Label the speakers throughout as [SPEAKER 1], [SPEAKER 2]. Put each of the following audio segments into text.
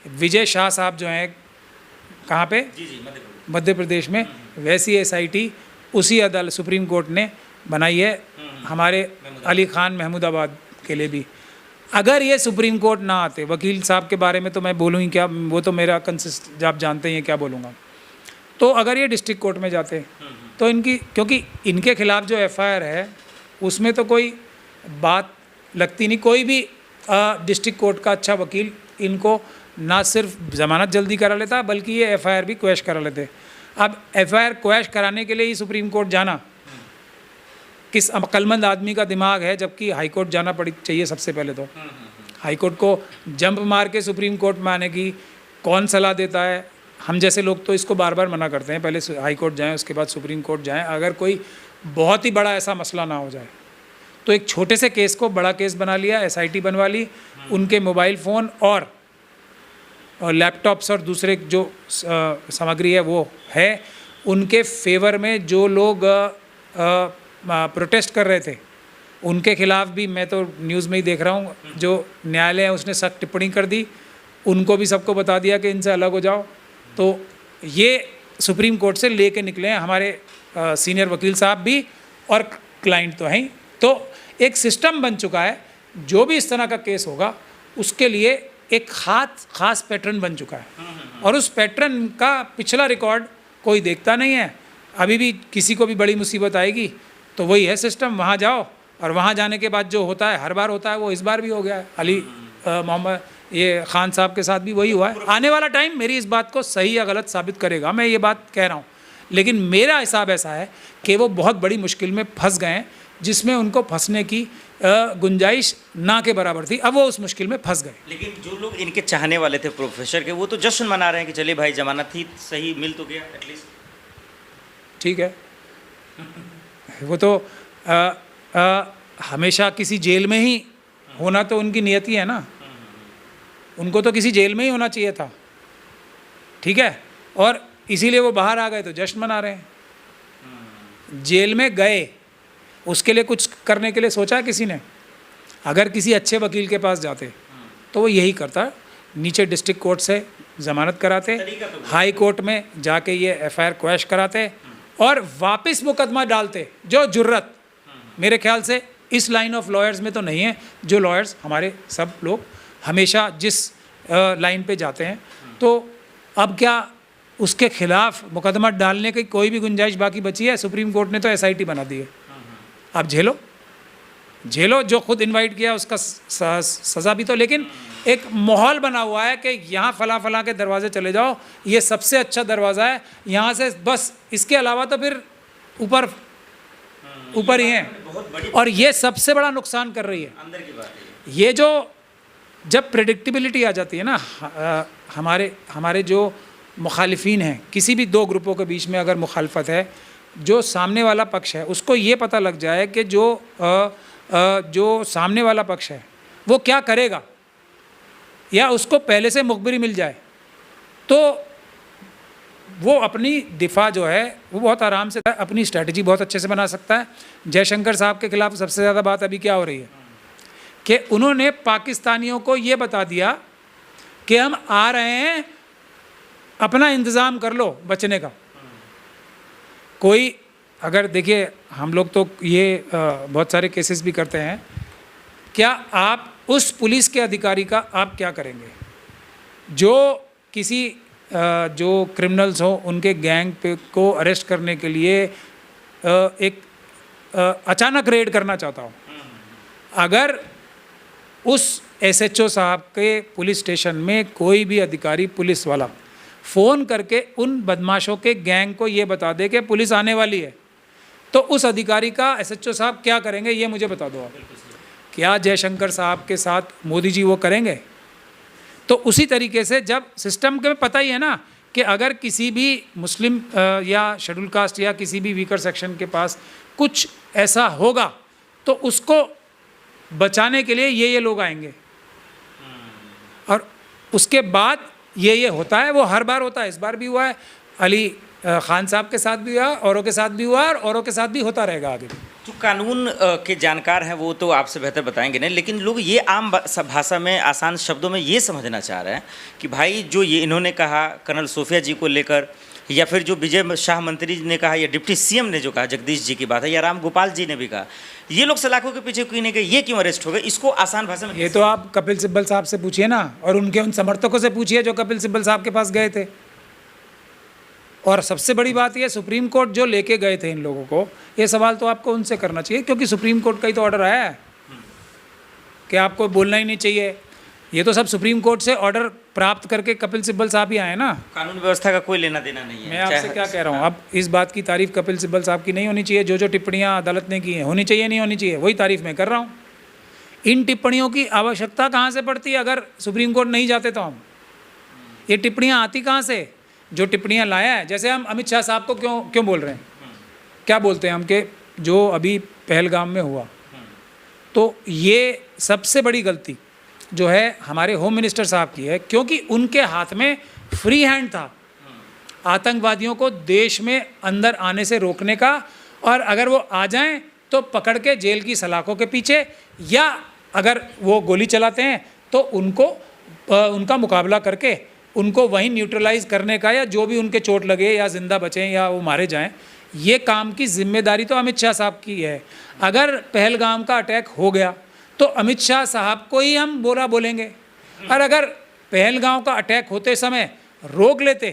[SPEAKER 1] विजय शाह साहब जो हैं, कहाँ पे?
[SPEAKER 2] जी
[SPEAKER 1] मध्य प्रदेश में, वैसी एसआईटी उसी अदालत सुप्रीम कोर्ट ने बनाई है हमारे अली खान महमूदाबाद के लिए भी। अगर ये सुप्रीम कोर्ट ना आते, वकील साहब के बारे में तो मैं बोलूँ ही क्या, वो तो मेरा कंसिस्ट आप जानते हैं क्या बोलूँगा। तो अगर ये डिस्ट्रिक्ट कोर्ट में जाते तो इनकी, क्योंकि इनके खिलाफ जो एफआईआर है उसमें तो कोई बात लगती नहीं, कोई भी डिस्ट्रिक्ट कोर्ट का अच्छा वकील इनको ना सिर्फ ज़मानत जल्दी करा लेता बल्कि ये एफआईआर भी क्वैश करा लेते। अब एफआईआर क्वैश कराने के लिए ही सुप्रीम कोर्ट जाना किस अक्लमंद आदमी का दिमाग है, जबकि हाई कोर्ट जाना चाहिए सबसे पहले। तो हाई कोर्ट को जंप मार के सुप्रीम कोर्ट में आने की कौन सलाह देता है? हम जैसे लोग तो इसको बार बार मना करते हैं, पहले हाई कोर्ट जाएं उसके बाद सुप्रीम कोर्ट जाएं। अगर कोई बहुत ही बड़ा ऐसा मसला ना हो जाए तो एक छोटे से केस को बड़ा केस बना लिया, एसआईटी बनवा ली, उनके मोबाइल फ़ोन और लैपटॉप्स और दूसरे जो सामग्री है वो है, उनके फेवर में जो लोग प्रोटेस्ट कर रहे थे उनके खिलाफ भी, मैं तो न्यूज़ में ही देख रहा हूँ, जो न्यायालय है उसने सख्त टिप्पणी कर दी, उनको भी सबको बता दिया कि इनसे अलग हो जाओ। तो ये सुप्रीम कोर्ट से लेके निकले हैं हमारे सीनियर वकील साहब भी, और क्लाइंट तो हैं ही। तो एक सिस्टम बन चुका है, जो भी इस तरह का केस होगा उसके लिए एक ख़ास पैटर्न बन चुका है, और उस पैटर्न का पिछला रिकॉर्ड कोई देखता नहीं है। अभी भी किसी को भी बड़ी मुसीबत आएगी तो वही है सिस्टम, वहाँ जाओ, और वहाँ जाने के बाद जो होता है, हर बार होता है, वो इस बार भी हो गया है। अली मोहम्मद ये खान साहब के साथ भी वही हुआ है। आने वाला टाइम मेरी इस बात को सही या गलत साबित करेगा, मैं ये बात कह रहा हूँ, लेकिन मेरा हिसाब ऐसा है कि वो बहुत बड़ी मुश्किल में फंस गए हैं, जिसमें उनको फंसने की गुंजाइश ना के बराबर थी। अब वो उस मुश्किल में फंस गए।
[SPEAKER 2] लेकिन जो लोग इनके चाहने वाले थे प्रोफेसर के, वो तो जश्न मना रहे हैं कि चलिए भाई जमानत थी, सही मिल तो गया एटलीस्ट।
[SPEAKER 1] ठीक है, वो तो हमेशा किसी जेल में ही होना तो उनकी नियति है ना, उनको तो किसी जेल में ही होना चाहिए था। ठीक है, और इसीलिए वो बाहर आ गए तो जश्न मना रहे हैं। जेल में गए, उसके लिए कुछ करने के लिए सोचा किसी ने? अगर किसी अच्छे वकील के पास जाते तो वो यही करता, नीचे डिस्ट्रिक्ट कोर्ट से ज़मानत कराते, हाई कोर्ट में जाके ये एफआईआर क्वैश कराते और वापस मुकदमा डालते। जो जुर्रत मेरे ख्याल से इस लाइन ऑफ लॉयर्स में तो नहीं है, जो लॉयर्स हमारे सब लोग हमेशा जिस लाइन पे जाते हैं, तो अब क्या उसके खिलाफ मुकदमा डालने की कोई भी गुंजाइश बाकी बची है? सुप्रीम कोर्ट ने तो एसआईटी बना दी है, अब झेलो झेलो, जो खुद इनवाइट किया उसका सज़ा भी तो। लेकिन एक माहौल बना हुआ है कि यहाँ फला के दरवाजे चले जाओ, ये सबसे अच्छा दरवाज़ा है, यहाँ से बस, इसके अलावा तो फिर ऊपर ही हैं। और ये सबसे बड़ा नुकसान कर रही है
[SPEAKER 2] अंदर की बात है।
[SPEAKER 1] ये जो जब प्रेडिक्टिबिलिटी आ जाती है ना, हमारे जो मुखालिफिन हैं, किसी भी दो ग्रुपों के बीच में अगर मुखालफत है, जो सामने वाला पक्ष है उसको ये पता लग जाए कि जो सामने वाला पक्ष है वो क्या करेगा, या उसको पहले से मुखबिरी मिल जाए, तो वो अपनी दिफा जो है वो बहुत आराम से, अपनी स्ट्रैटेजी बहुत अच्छे से बना सकता है। जयशंकर साहब के खिलाफ सबसे ज़्यादा बात अभी क्या हो रही है कि उन्होंने पाकिस्तानियों को ये बता दिया कि हम आ रहे हैं, अपना इंतज़ाम कर लो बचने का। कोई अगर देखिए, हम लोग तो ये बहुत सारे केसेस भी करते हैं, क्या आप उस पुलिस के अधिकारी का आप क्या करेंगे जो किसी जो क्रिमिनल्स हो उनके गैंग पे को अरेस्ट करने के लिए एक अचानक रेड करना चाहता हो? अगर उस एसएचओ साहब के पुलिस स्टेशन में कोई भी अधिकारी, पुलिस वाला फ़ोन करके उन बदमाशों के गैंग को ये बता दे कि पुलिस आने वाली है, तो उस अधिकारी का एसएचओ साहब क्या करेंगे, ये मुझे बता दो आप। क्या जयशंकर साहब के साथ मोदी जी वो करेंगे? तो उसी तरीके से जब सिस्टम के पता ही है ना कि अगर किसी भी मुस्लिम या शेड्यूल कास्ट या किसी भी वीकर सेक्शन के पास कुछ ऐसा होगा तो उसको बचाने के लिए ये लोग आएंगे, और उसके बाद ये होता है। वो हर बार होता है, इस बार भी हुआ है, अली खान साहब के साथ भी हुआ, औरों के साथ भी हुआ, और औरों के साथ भी होता रहेगा आगे भी।
[SPEAKER 2] जो कानून के जानकार हैं वो तो आपसे बेहतर बताएंगे नहीं, लेकिन लोग ये आम भाषा में आसान शब्दों में ये समझना चाह रहे हैं कि भाई जो ये इन्होंने कहा कर्नल सोफिया जी को लेकर, या फिर जो विजय शाह मंत्री जी ने कहा, या डिप्टी सीएम ने जो कहा जगदीश जी की बात है, या राम गोपाल जी ने भी कहा, ये लोग सलाखों के पीछे क्यों नहीं गए, ये क्यों अरेस्ट हो गए, इसको आसान भाषा में
[SPEAKER 1] ये तो आप कपिल सिब्बल साहब से पूछिए ना, और उनके उन समर्थकों से पूछिए जो कपिल सिब्बल साहब के पास गए थे। और सबसे बड़ी बात ये, सुप्रीम कोर्ट जो लेके गए थे इन लोगों को, ये सवाल तो आपको उनसे करना चाहिए, क्योंकि सुप्रीम कोर्ट का ही तो ऑर्डर आया है कि आपको बोलना ही नहीं चाहिए। ये तो सब सुप्रीम कोर्ट से ऑर्डर प्राप्त करके कपिल सिब्बल साहब ही आए ना।
[SPEAKER 2] कानून व्यवस्था का कोई लेना देना नहीं है।
[SPEAKER 1] मैं आपसे क्या कह रहा हूँ, अब इस बात की तारीफ कपिल सिब्बल साहब की नहीं होनी चाहिए, जो जो टिप्पणियाँ अदालत ने की हैं होनी चाहिए नहीं होनी चाहिए, वही तारीफ मैं कर रहा हूँ। इन टिप्पणियों की आवश्यकता कहाँ से पड़ती है अगर सुप्रीम कोर्ट नहीं जाते तो? हम ये टिप्पणियाँ आती कहाँ से? जो टिप्पणियाँ लाया है, जैसे हम अमित शाह साहब को क्यों बोल रहे हैं, क्या बोलते हैं हम कि जो अभी पहलगाम में हुआ, तो ये सबसे बड़ी गलती जो है हमारे होम मिनिस्टर साहब की है, क्योंकि उनके हाथ में फ्री हैंड था आतंकवादियों को देश में अंदर आने से रोकने का, और अगर वो आ जाएं तो पकड़ के जेल की सलाखों के पीछे, या अगर वो गोली चलाते हैं तो उनका मुकाबला करके उनको वहीं न्यूट्रलाइज करने का, या जो भी उनके चोट लगे या जिंदा बचें या वो मारे जाएं, ये काम की जिम्मेदारी तो अमित शाह साहब की है। अगर पहलगाम का अटैक हो गया तो अमित शाह साहब को ही हम बुरा बोलेंगे, और अगर पहलगाम का अटैक होते समय रोक लेते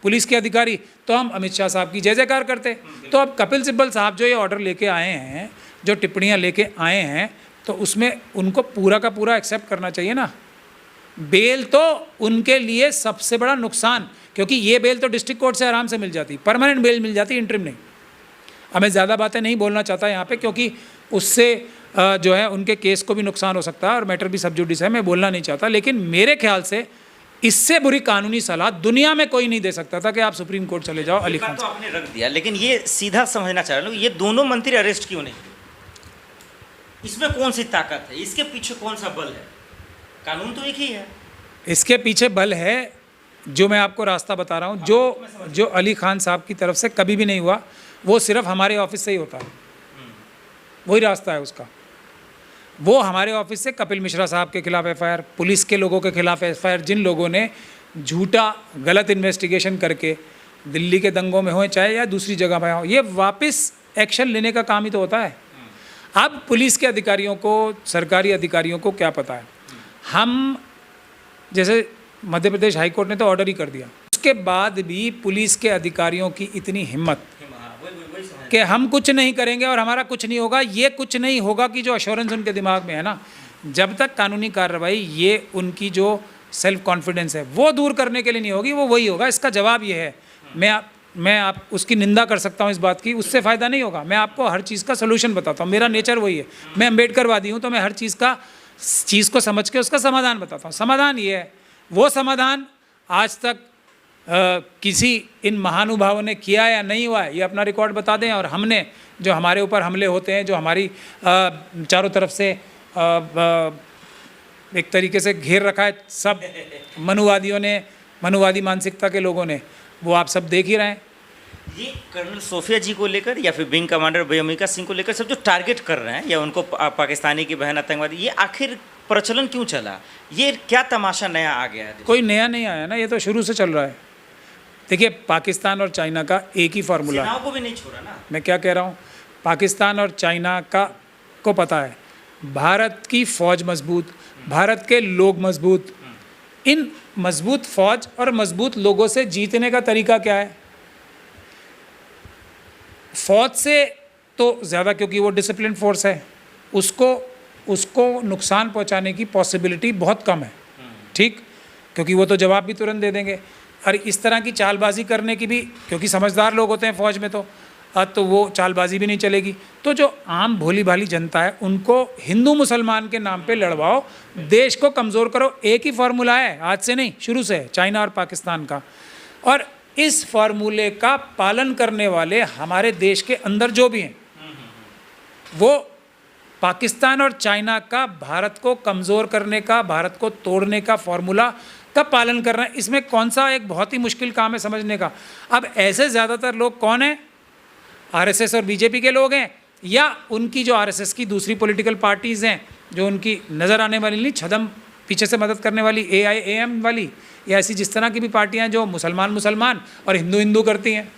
[SPEAKER 1] पुलिस के अधिकारी तो हम अमित शाह साहब की जय जयकार करते। तो अब कपिल सिब्बल साहब जो ये ऑर्डर लेके आए हैं, जो टिप्पणियाँ लेके आए हैं, तो उसमें उनको पूरा का पूरा एक्सेप्ट करना चाहिए ना। बेल तो उनके लिए सबसे बड़ा नुकसान, क्योंकि ये बेल तो डिस्ट्रिक्ट कोर्ट से आराम से मिल जाती, परमानेंट बेल मिल जाती, इंटरिम नहीं। अब मैं ज़्यादा बातें नहीं बोलना चाहता यहाँ पे, क्योंकि उससे जो है उनके केस को भी नुकसान हो सकता है और मैटर भी सब जुडिस है, मैं बोलना नहीं चाहता। लेकिन मेरे ख्याल से इससे बुरी कानूनी सलाह दुनिया में कोई नहीं दे सकता था कि आप सुप्रीम कोर्ट चले जाओ। अली खान
[SPEAKER 2] तो आपने रख दिया, लेकिन ये सीधा समझना चाह रहा हूँ, ये दोनों मंत्री अरेस्ट क्यों नहीं? इसमें कौन सी ताकत है, इसके पीछे कौन सा बल है? कानून तो एक ही है।
[SPEAKER 1] इसके पीछे बल है, जो मैं आपको रास्ता बता रहा हूँ, जो अली खान साहब की तरफ से कभी भी नहीं हुआ, वो सिर्फ हमारे ऑफिस से ही होता है, वही रास्ता है उसका। वो हमारे ऑफिस से कपिल मिश्रा साहब के खिलाफ एफआईआर, पुलिस के लोगों के खिलाफ एफआईआर, जिन लोगों ने झूठा गलत इन्वेस्टिगेशन करके दिल्ली के दंगों में हो चाहे या दूसरी जगह में हो, ये वापस एक्शन लेने का काम ही तो होता है। अब पुलिस के अधिकारियों को, सरकारी अधिकारियों को क्या पता है? हम जैसे मध्य प्रदेश हाई कोर्ट ने तो ऑर्डर ही कर दिया, उसके बाद भी पुलिस के अधिकारियों की इतनी हिम्मत कि हम कुछ नहीं करेंगे और हमारा कुछ नहीं होगा। ये कुछ नहीं होगा कि जो अश्योरेंस उनके दिमाग में है ना, जब तक कानूनी कार्रवाई, ये उनकी जो सेल्फ कॉन्फिडेंस है वो दूर करने के लिए नहीं होगी, वो वही होगा। इसका जवाब ये है, मैं आप उसकी निंदा कर सकता हूँ इस बात की, उससे फ़ायदा नहीं होगा। मैं आपको हर चीज़ का सोल्यूशन बताता हूँ, मेरा नेचर वही है। मैं अम्बेडकरवादी हूँ, तो मैं हर चीज़ को समझ के उसका समाधान बताता हूँ। समाधान ये है, वो समाधान आज तक किसी इन महानुभावों ने किया या नहीं हुआ है, ये अपना रिकॉर्ड बता दें। और हमने जो हमारे ऊपर हमले होते हैं, जो हमारी चारों तरफ से एक तरीके से घेर रखा है सब मनुवादियों ने, मनुवादी मानसिकता के लोगों ने, वो आप सब देख ही रहे हैं।
[SPEAKER 2] ये कर्नल सोफिया जी को लेकर या फिर विंग कमांडर व्योमिका सिंह को लेकर सब जो टारगेट कर रहे हैं, या उनको पाकिस्तानी की बहन आतंकवादी, ये आखिर प्रचलन क्यों चला? ये क्या तमाशा नया आ गया है?
[SPEAKER 1] कोई नया नहीं आया ना, ये तो शुरू से चल रहा है। देखिए, पाकिस्तान और चाइना का एक ही फार्मूला है।
[SPEAKER 2] सेनाओं को भी नहीं छोड़ा ना।
[SPEAKER 1] मैं क्या कह रहा हूँ, पाकिस्तान और चाइना को पता है भारत की फौज मजबूत, भारत के लोग मजबूत। इन मजबूत फौज और मजबूत लोगों से जीतने का तरीका क्या है? फौज से तो ज़्यादा, क्योंकि वो डिसिप्लिन फोर्स है, उसको नुकसान पहुंचाने की पॉसिबिलिटी बहुत कम है, ठीक, क्योंकि वो तो जवाब भी तुरंत दे देंगे। और इस तरह की चालबाजी करने की भी, क्योंकि समझदार लोग होते हैं फौज में, तो वो चालबाजी भी नहीं चलेगी। तो जो आम भोली भाली जनता है, उनको हिंदू मुसलमान के नाम पे लड़वाओ, देश को कमज़ोर करो। एक ही फार्मूला है, आज से नहीं, शुरू से है, चाइना और पाकिस्तान का। और इस फार्मूले का पालन करने वाले हमारे देश के अंदर जो भी हैं, वो पाकिस्तान और चाइना का भारत को कमज़ोर करने का, भारत को तोड़ने का फार्मूला का पालन कर रहे हैं। इसमें कौन सा एक बहुत ही मुश्किल काम है समझने का। अब ऐसे ज़्यादातर लोग कौन हैं? आरएसएस और बीजेपी के लोग हैं, या उनकी जो आरएसएस की दूसरी पॉलिटिकल पार्टीज़ हैं, जो उनकी नज़र आने वाली नहीं, छदम पीछे से मदद करने वाली AIAM वाली, या ऐसी जिस तरह की भी पार्टियां जो मुसलमान और हिंदू करती हैं,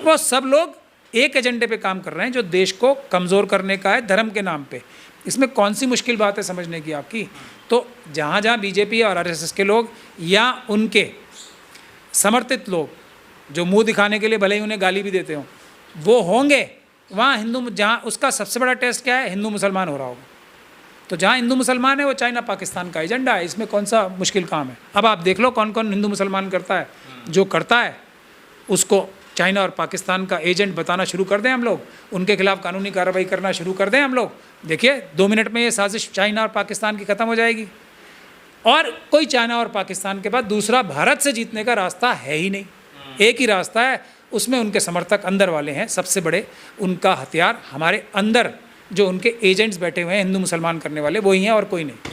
[SPEAKER 1] वो सब लोग एक एजेंडे पे काम कर रहे हैं जो देश को कमज़ोर करने का है धर्म के नाम पे। इसमें कौन सी मुश्किल बात है समझने की आपकी? तो जहाँ जहाँ बीजेपी और आरएसएस के लोग या उनके समर्थित लोग जो मुंह दिखाने के लिए भले ही उन्हें गाली भी देते हों, वो होंगे, वहाँ हिंदू, जहाँ उसका सबसे बड़ा टेस्ट क्या है, हिंदू मुसलमान हो रहा होगा। तो जहाँ हिंदू मुसलमान है वो चाइना पाकिस्तान का एजेंडा है, इसमें कौन सा मुश्किल काम है? अब आप देख लो कौन कौन हिंदू मुसलमान करता है, जो करता है उसको चाइना और पाकिस्तान का एजेंट बताना शुरू कर दें हम लोग, उनके खिलाफ कानूनी कार्रवाई करना शुरू कर दें हम लोग, देखिए 2 मिनट में ये साजिश चाइना और पाकिस्तान की ख़त्म हो जाएगी। और कोई चाइना और पाकिस्तान के बाद दूसरा भारत से जीतने का रास्ता है ही नहीं, एक ही रास्ता है, उसमें उनके समर्थक अंदर वाले हैं सबसे बड़े, उनका हथियार हमारे अंदर जो उनके एजेंट्स बैठे हुए हैं हिंदू मुसलमान करने वाले, वही हैं और कोई नहीं।